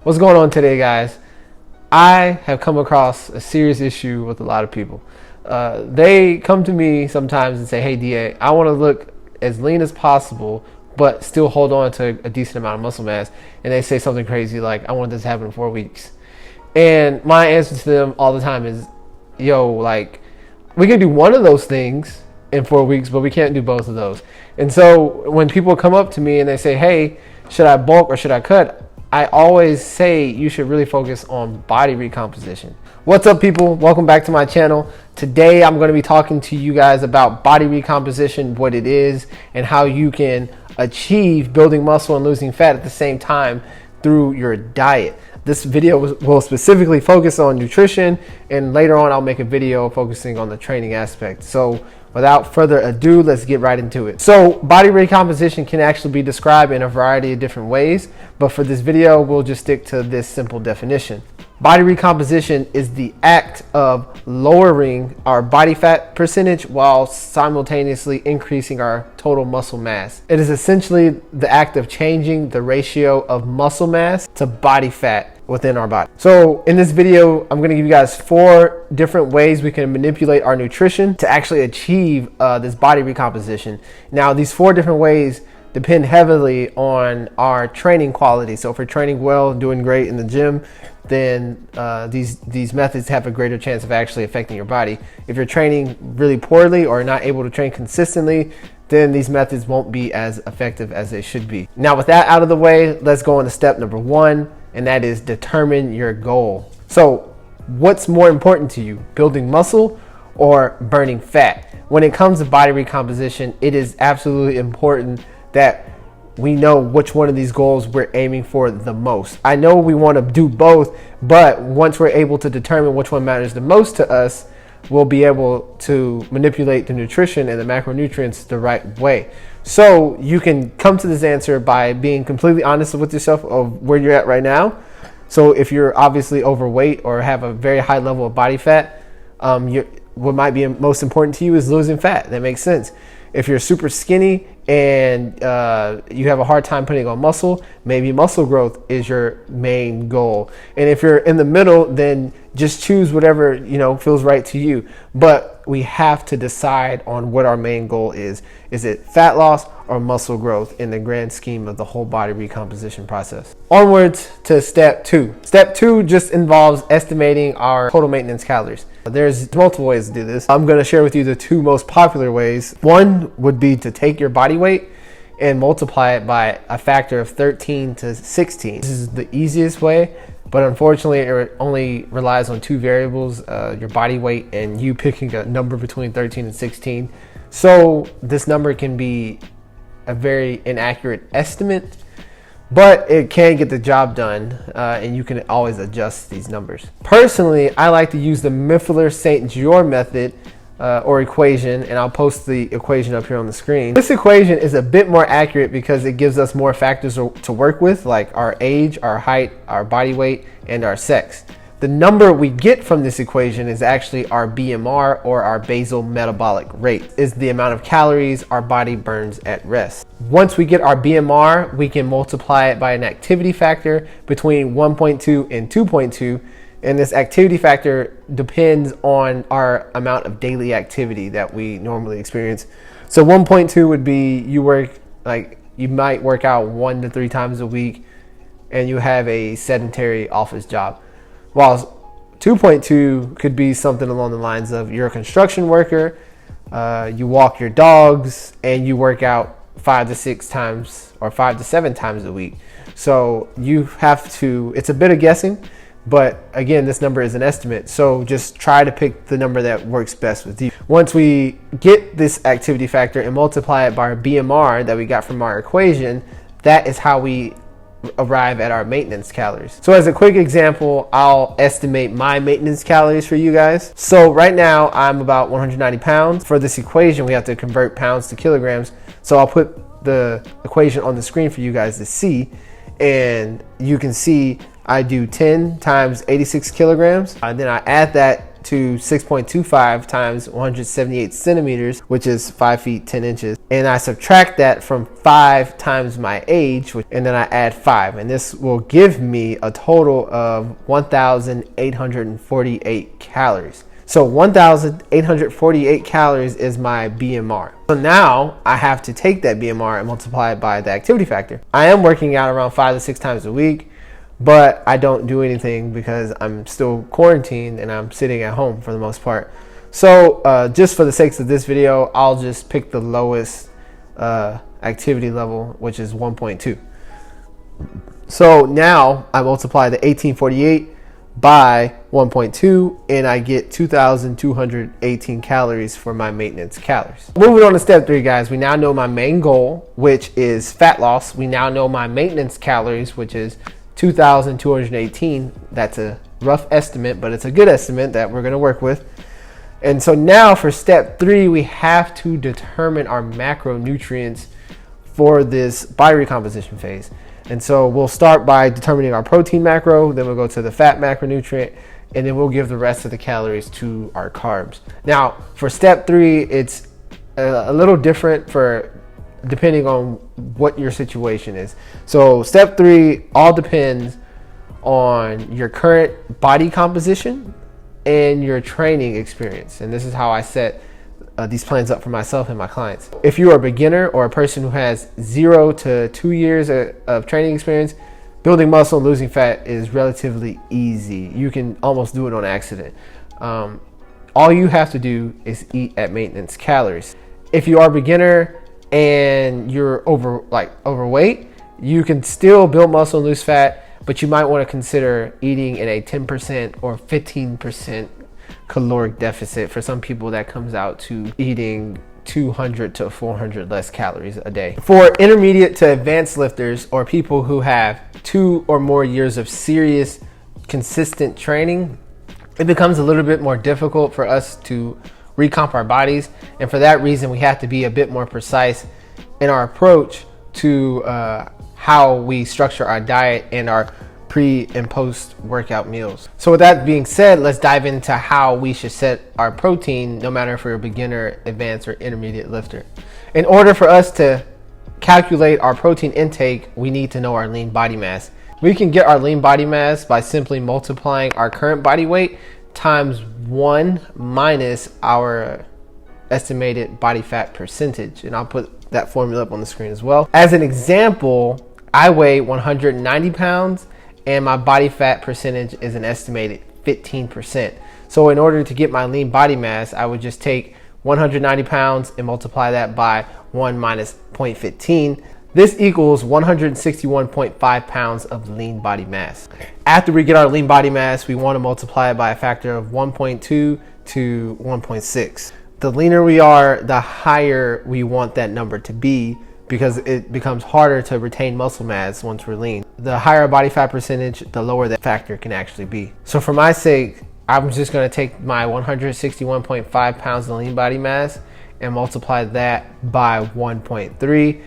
What's going on today, guys? I have come across a serious issue with a lot of people. They come to me sometimes and say, hey, DA, I want to look as lean as possible, but still hold on to a decent amount of muscle mass. And they say something crazy like, I want this to happen in 4 weeks. And my answer to them all the time is, yo, like, we can do one of those things in 4 weeks, but we can't do both of those. And so when people come up to me and they say, hey, should I bulk or should I cut? I always say you should really focus on body recomposition. What's up, people? Welcome back to my channel. Today I'm going to be talking to you guys about body recomposition, what it is, and how you can achieve building muscle and losing fat at the same time through your diet. This video will specifically focus on nutrition, and later on I'll make a video focusing on the training aspect. So without further ado, let's get right into it. So body recomposition can actually be described in a variety of different ways, but for this video, we'll just stick to this simple definition. Body recomposition is the act of lowering our body fat percentage while simultaneously increasing our total muscle mass. It is essentially the act of changing the ratio of muscle mass to body fat within our body. So in this video, I'm going to give you guys 4 different ways we can manipulate our nutrition to actually achieve this body recomposition. Now, these 4 different ways depend heavily on our training quality. So if we're training well, doing great in the gym, then these methods have a greater chance of actually affecting your body. If you're training really poorly or not able to train consistently, then these methods won't be as effective as they should be. Now, with that out of the way, let's go on to step number 1, and that is determine your goal. So what's more important to you, building muscle or burning fat? When it comes to body recomposition, it is absolutely important that we know which one of these goals we're aiming for the most. I know we want to do both, but once we're able to determine which one matters the most to us, we'll be able to manipulate the nutrition and the macronutrients the right way. So you can come to this answer by being completely honest with yourself of where you're at right now. So if you're obviously overweight or have a very high level of body fat, what might be most important to you is losing fat. That makes sense. If you're super skinny and you have a hard time putting on muscle, maybe muscle growth is your main goal. And if you're in the middle, then just choose whatever feels right to you. But we have to decide on what our main goal is. Is it fat loss or muscle growth in the grand scheme of the whole body recomposition process? Onwards to step 2. Step 2 just involves estimating our total maintenance calories. There's multiple ways to do this. I'm going to share with you the 2 most popular ways. One would be to take your body weight and multiply it by a factor of 13 to 16. This is the easiest way, but unfortunately it only relies on 2 variables, your body weight and you picking a number between 13 and 16. So this number can be a very inaccurate estimate, but it can get the job done, and you can always adjust these numbers. Personally, I like to use the Miffler-St. Jeor method or equation, and I'll post the equation up here on the screen. This equation is a bit more accurate because it gives us more factors to work with, like our age, our height, our body weight, and our sex. The number we get from this equation is actually our BMR, or our basal metabolic rate, is the amount of calories our body burns at rest. Once we get our BMR, we can multiply it by an activity factor between 1.2 and 2.2, and this activity factor depends on our amount of daily activity that we normally experience. So 1.2 would be you might work out 1 to 3 times a week and you have a sedentary office job. While 2.2 could be something along the lines of you're a construction worker, you walk your dogs, and you work out 5 to 6 times or 5 to 7 times a week. So you have to, it's a bit of guessing, but again, this number is an estimate. So just try to pick the number that works best with you. Once we get this activity factor and multiply it by our BMR that we got from our equation, that is how we arrive at our maintenance calories. So as a quick example, I'll estimate my maintenance calories for you guys. So right now I'm about 190 pounds. For this equation, we have to convert pounds to kilograms. So I'll put the equation on the screen for you guys to see, and you can see I do 10 times 86 kilograms. And then I add that to 6.25 times 178 centimeters, which is 5 feet 10 inches. and I subtract that from 5 times my age, and then I add 5, and this will give me a total of 1,848 calories. So 1,848 calories is my BMR. So now I have to take that BMR and multiply it by the activity factor. I am working out around 5 to 6 times a week, but I don't do anything because I'm still quarantined and I'm sitting at home for the most part. So just for the sakes of this video, I'll just pick the lowest activity level, which is 1.2. So now I multiply the 1848 by 1.2 and I get 2,218 calories for my maintenance calories. Moving on to step 3, guys, we now know my main goal, which is fat loss. We now know my maintenance calories, which is 2,218. That's a rough estimate, but it's a good estimate that we're going to work with. And so now for step 3, we have to determine our macronutrients for this body recomposition phase. And so we'll start by determining our protein macro, then we'll go to the fat macronutrient, and then we'll give the rest of the calories to our carbs. Now, for step 3, it's a little different depending on what your situation is. So step 3 all depends on your current body composition and your training experience. And this is how I set these plans up for myself and my clients. If you are a beginner or a person who has 0 to 2 years of training experience, building muscle and losing fat is relatively easy. You can almost do it on accident. All you have to do is eat at maintenance calories. If you are a beginner and you're overweight, you can still build muscle and lose fat, but you might want to consider eating in a 10% or 15% caloric deficit. For some people, that comes out to eating 200 to 400 less calories a day. For intermediate to advanced lifters or people who have 2 or more years of serious, consistent training, it becomes a little bit more difficult for us to recomp our bodies. And for that reason, we have to be a bit more precise in our approach to how we structure our diet and our pre and post workout meals. So with that being said, let's dive into how we should set our protein, no matter if we're a beginner, advanced, or intermediate lifter. In order for us to calculate our protein intake, we need to know our lean body mass. We can get our lean body mass by simply multiplying our current body weight times 1 minus our estimated body fat percentage. And I'll put that formula up on the screen as well. As an example, I weigh 190 pounds and my body fat percentage is an estimated 15%. So in order to get my lean body mass, I would just take 190 pounds and multiply that by 1 minus 0.15. This equals 161.5 pounds of lean body mass. After we get our lean body mass, we want to multiply it by a factor of 1.2 to 1.6. The leaner we are, the higher we want that number to be, because it becomes harder to retain muscle mass once we're lean. The higher body fat percentage, the lower that factor can actually be. So for my sake, I'm just going to take my 161.5 pounds of lean body mass and multiply that by 1.3.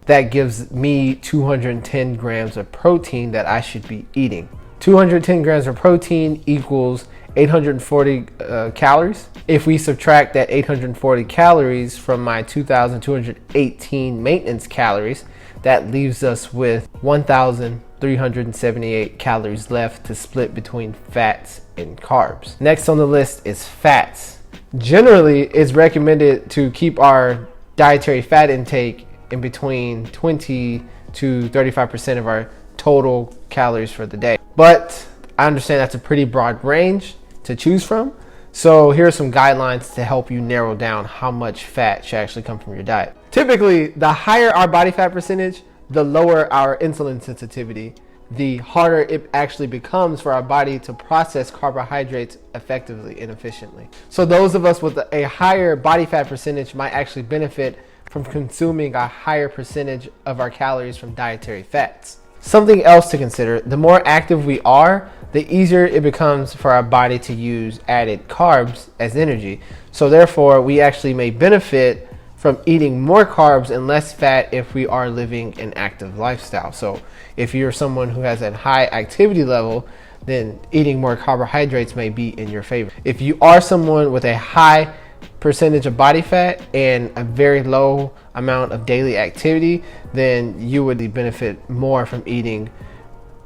That gives me 210 grams of protein that I should be eating. 210 grams of protein equals 840 calories. If we subtract that 840 calories from my 2,218 maintenance calories, that leaves us with 1,378 calories left to split between fats and carbs. Next on the list is fats. Generally, it's recommended to keep our dietary fat intake in between 20 to 35% of our total calories for the day. But I understand that's a pretty broad range to choose from. So here are some guidelines to help you narrow down how much fat should actually come from your diet. Typically, the higher our body fat percentage, the lower our insulin sensitivity, the harder it actually becomes for our body to process carbohydrates effectively and efficiently. So those of us with a higher body fat percentage might actually benefit from consuming a higher percentage of our calories from dietary fats. Something else to consider, the more active we are, the easier it becomes for our body to use added carbs as energy. So therefore, we actually may benefit from eating more carbs and less fat if we are living an active lifestyle. So if you're someone who has a high activity level, then eating more carbohydrates may be in your favor. If you are someone with a high percentage of body fat and a very low amount of daily activity, then you would benefit more from eating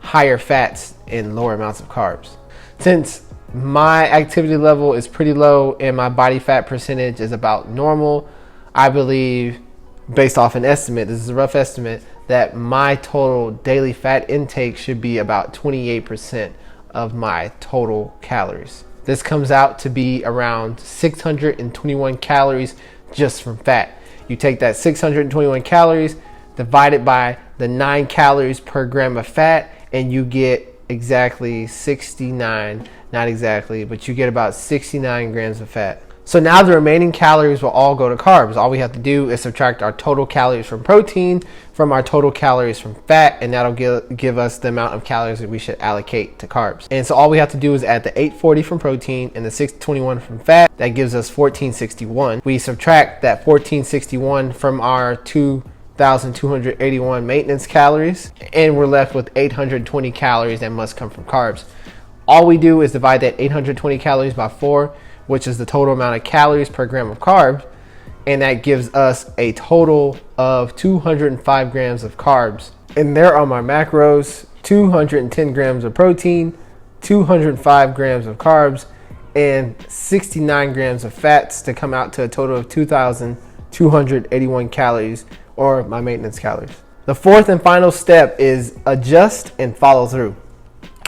higher fats and lower amounts of carbs. Since my activity level is pretty low and my body fat percentage is about normal, I believe, based off an estimate, this is a rough estimate, that my total daily fat intake should be about 28% of my total calories. This comes out to be around 621 calories just from fat. You take that 621 calories, divide it by the 9 calories per gram of fat, and you get exactly 69, not exactly, but you get about 69 grams of fat. So now the remaining calories will all go to carbs. All we have to do is subtract our total calories from protein from our total calories from fat, and that'll give us the amount of calories that we should allocate to carbs. And so all we have to do is add the 840 from protein and the 621 from fat. That gives us 1461. We subtract that 1461 from our 2,281 maintenance calories, and we're left with 820 calories that must come from carbs. All we do is divide that 820 calories by 4, which is the total amount of calories per gram of carbs, and that gives us a total of 205 grams of carbs. And there are my macros: 210 grams of protein, 205 grams of carbs, and 69 grams of fats to come out to a total of 2,281 calories, or my maintenance calories. The fourth and final step is adjust and follow through.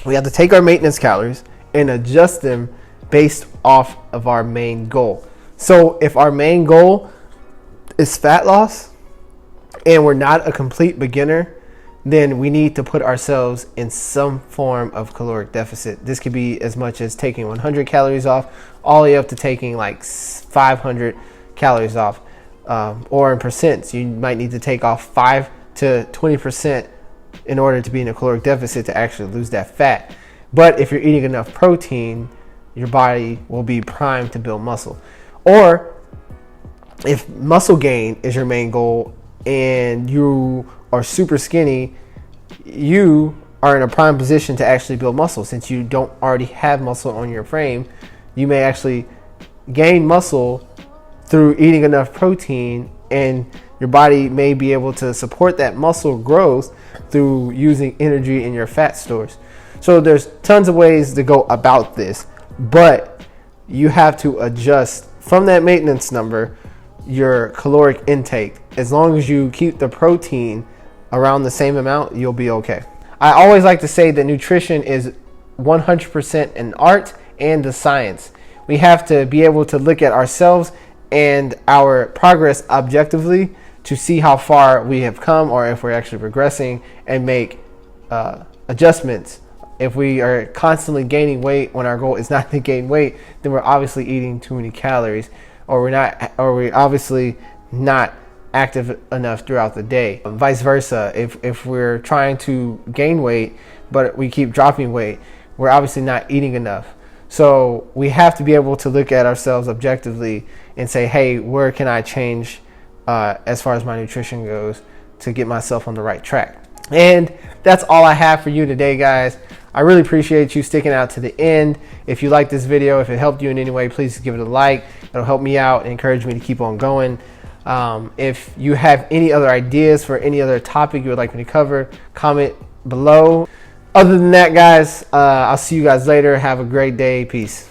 We have to take our maintenance calories and adjust them based off of our main goal. So if our main goal is fat loss and we're not a complete beginner, then we need to put ourselves in some form of caloric deficit. This could be as much as taking 100 calories off, all the way up to taking like 500 calories off. Or in percents, you might need to take off 5 to 20% in order to be in a caloric deficit to actually lose that fat. But if you're eating enough protein, your body will be primed to build muscle. Or if muscle gain is your main goal and you are super skinny, you are in a prime position to actually build muscle. Since you don't already have muscle on your frame, you may actually gain muscle through eating enough protein, and your body may be able to support that muscle growth through using energy in your fat stores. So there's tons of ways to go about this, but you have to adjust from that maintenance number your caloric intake. As long as you keep the protein around the same amount, you'll be okay. I always like to say that nutrition is 100% an art and a science. We have to be able to look at ourselves and our progress objectively to see how far we have come, or if we're actually regressing, and make adjustments. If we are constantly gaining weight when our goal is not to gain weight, then we're obviously eating too many calories, or we're obviously not active enough throughout the day. Vice versa, if we're trying to gain weight but we keep dropping weight, we're obviously not eating enough. So we have to be able to look at ourselves objectively and say, hey, where can I change as far as my nutrition goes to get myself on the right track? And that's all I have for you today, guys. I really appreciate you sticking out to the end. If you like this video, if it helped you in any way, please give it a like. It'll help me out and encourage me to keep on going. If you have any other ideas for any other topic you would like me to cover, comment below. Other than that, guys, I'll see you guys later. Have a great day. Peace.